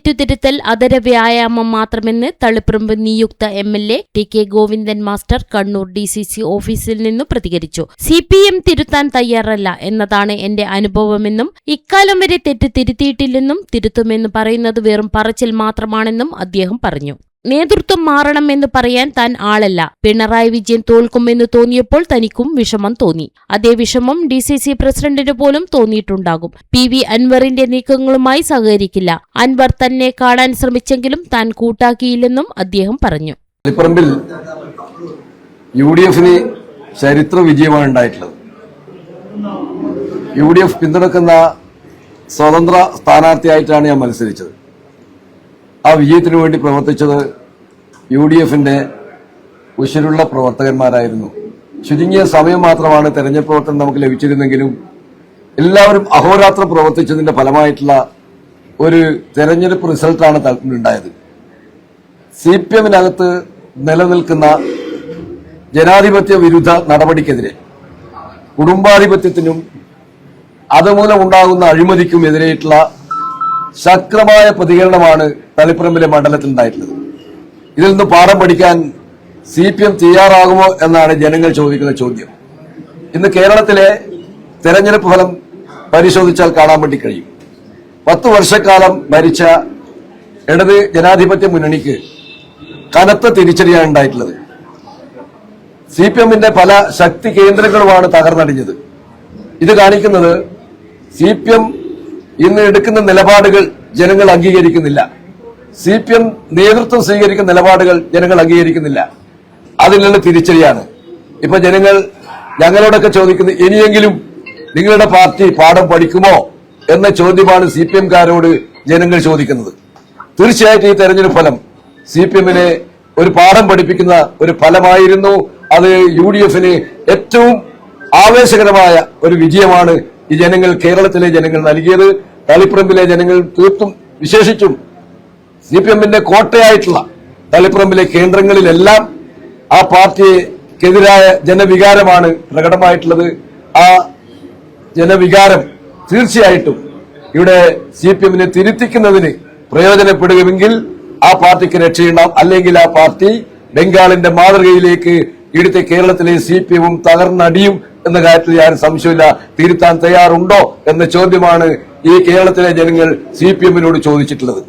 തെറ്റുതിരുത്തൽ അതര വ്യായാമം മാത്രമെന്ന് തളിപ്പറമ്പ് നിയുക്ത MLA TK Govindan master Kannur DCC ഓഫീസിൽ നിന്നു പ്രതികരിച്ചു. CPM തിരുത്താൻ തയ്യാറല്ല എന്നതാണ് എന്റെ അനുഭവമെന്നും ഇക്കാലം വരെ തെറ്റ് തിരുത്തിയിട്ടില്ലെന്നും തിരുത്തുമെന്ന് പറയുന്നത് വെറും പറച്ചിൽ മാത്രമാണെന്നും അദ്ദേഹം പറഞ്ഞു. നേതൃത്വം മാറണമെന്ന് പറയാൻ താൻ ആളല്ല. പിണറായി വിജയൻ തോൽക്കുമെന്ന് തോന്നിയപ്പോൾ തനിക്കും വിഷമം തോന്നി. അതേ വിഷമം DCC പ്രസിഡന്റിന് പോലും തോന്നിയിട്ടുണ്ടാകും. PV അൻവറിന്റെ നീക്കങ്ങളുമായി സഹകരിക്കില്ല. അൻവർ തന്നെ കാണാൻ ശ്രമിച്ചെങ്കിലും താൻ കൂട്ടാക്കിയില്ലെന്നും അദ്ദേഹം പറഞ്ഞു. തളിപ്പറമ്പിൽ UDF ചരിത്ര വിജയമാണ് ഉണ്ടായിട്ടുള്ളത്. UDF പിന്തുണക്കുന്ന സ്വതന്ത്ര സ്ഥാനാർത്ഥിയായിട്ടാണ് ഞാൻ മത്സരിച്ചത്. ആ വിജയത്തിനു വേണ്ടി പ്രവർത്തിച്ചത് UDF ഉശിരുള്ള പ്രവർത്തകന്മാരായിരുന്നു. ചുരുങ്ങിയ സമയം മാത്രമാണ് തെരഞ്ഞെടുപ്പ് പ്രവർത്തനം നമുക്ക് ലഭിച്ചിരുന്നെങ്കിലും എല്ലാവരും അഹോരാത്രം പ്രവർത്തിച്ചതിന്റെ ഫലമായിട്ടുള്ള ഒരു തെരഞ്ഞെടുപ്പ് റിസൾട്ടാണ് ഉണ്ടായത്. CPM-നകത്ത് നിലനിൽക്കുന്ന ജനാധിപത്യ വിരുദ്ധ നടപടിക്കെതിരെ, കുടുംബാധിപത്യത്തിനും അതുമൂലം ഉണ്ടാകുന്ന അഴിമതിക്കും എതിരെയിട്ടുള്ള ശക്തമായ പ്രതികരണമാണ് തളിപ്പറമ്പിലെ മണ്ഡലത്തിൽ ഉണ്ടായിട്ടുള്ളത്. ഇതിൽ നിന്ന് പാഠം പഠിക്കാൻ CPM തയ്യാറാകുമോ എന്നാണ് ജനങ്ങൾ ചോദിക്കുന്ന ചോദ്യം. ഇന്ന് കേരളത്തിലെ തെരഞ്ഞെടുപ്പ് ഫലം പരിശോധിച്ചാൽ കാണാൻ വേണ്ടി കഴിയും. 10 വർഷക്കാലം ഭരിച്ച ഇടത് ജനാധിപത്യ മുന്നണിക്ക് കനത്ത തിരിച്ചടിയാണ് ഉണ്ടായിട്ടുള്ളത്. CPM-ന്റെ പല ശക്തി കേന്ദ്രങ്ങളുമാണ് തകർന്നടിഞ്ഞത്. ഇത് കാണിക്കുന്നത് CPM ഇന്ന് എടുക്കുന്ന നിലപാടുകൾ ജനങ്ങൾ അംഗീകരിക്കുന്നില്ല. CPM നേതൃത്വം സ്വീകരിക്കുന്ന നിലപാടുകൾ ജനങ്ങൾ അംഗീകരിക്കുന്നില്ല. അതിനുള്ള തിരിച്ചടിയാണ്. ഇപ്പൊ ജനങ്ങൾ ഞങ്ങളോടൊക്കെ ചോദിക്കുന്നത്, ഇനിയെങ്കിലും നിങ്ങളുടെ പാർട്ടി പാഠം പഠിക്കുമോ എന്ന ചോദ്യമാണ് CPM-കാരോട് ജനങ്ങൾ ചോദിക്കുന്നത്. തീർച്ചയായിട്ടും ഈ തെരഞ്ഞെടുപ്പ് ഫലം CPM-നെ ഒരു പാഠം പഠിപ്പിക്കുന്ന ഒരു ഫലമായിരുന്നു. അത് UDF-ന് ഏറ്റവും ആവേശകരമായ ഒരു വിജയമാണ് ഈ ജനങ്ങൾ, കേരളത്തിലെ ജനങ്ങൾ നൽകിയത്. തളിപ്പറമ്പിലെ ജനങ്ങൾ തീർത്തും വിശേഷിച്ചും CPM-ന്റെ കോട്ടയായിട്ടുള്ള തളിപ്പറമ്പിലെ കേന്ദ്രങ്ങളിലെല്ലാം ആ പാർട്ടിക്കെതിരായ ജനവികാരമാണ് പ്രകടമായിട്ടുള്ളത്. ആ ജനവികാരം തീർച്ചയായിട്ടും ഇവിടെ CPM-നെ തിരുത്തിക്കുന്നതിന് പ്രയോജനപ്പെടുമെങ്കിൽ ആ പാർട്ടിക്ക് രക്ഷയുണ്ടാവും. അല്ലെങ്കിൽ ആ പാർട്ടി ബംഗാളിന്റെ മാതൃകയിലേക്ക് ഇവിടുത്തെ കേരളത്തിലെ CPM-ഉം തകർന്നടിയും എന്ന കാര്യത്തിൽ ആരും സംശയമില്ല. തിരുത്താൻ തയ്യാറുണ്ടോ എന്ന ചോദ്യമാണ് ഈ കേരളത്തിലെ ജനങ്ങൾ CPM-നോട് ചോദിച്ചിട്ടുള്ളത്.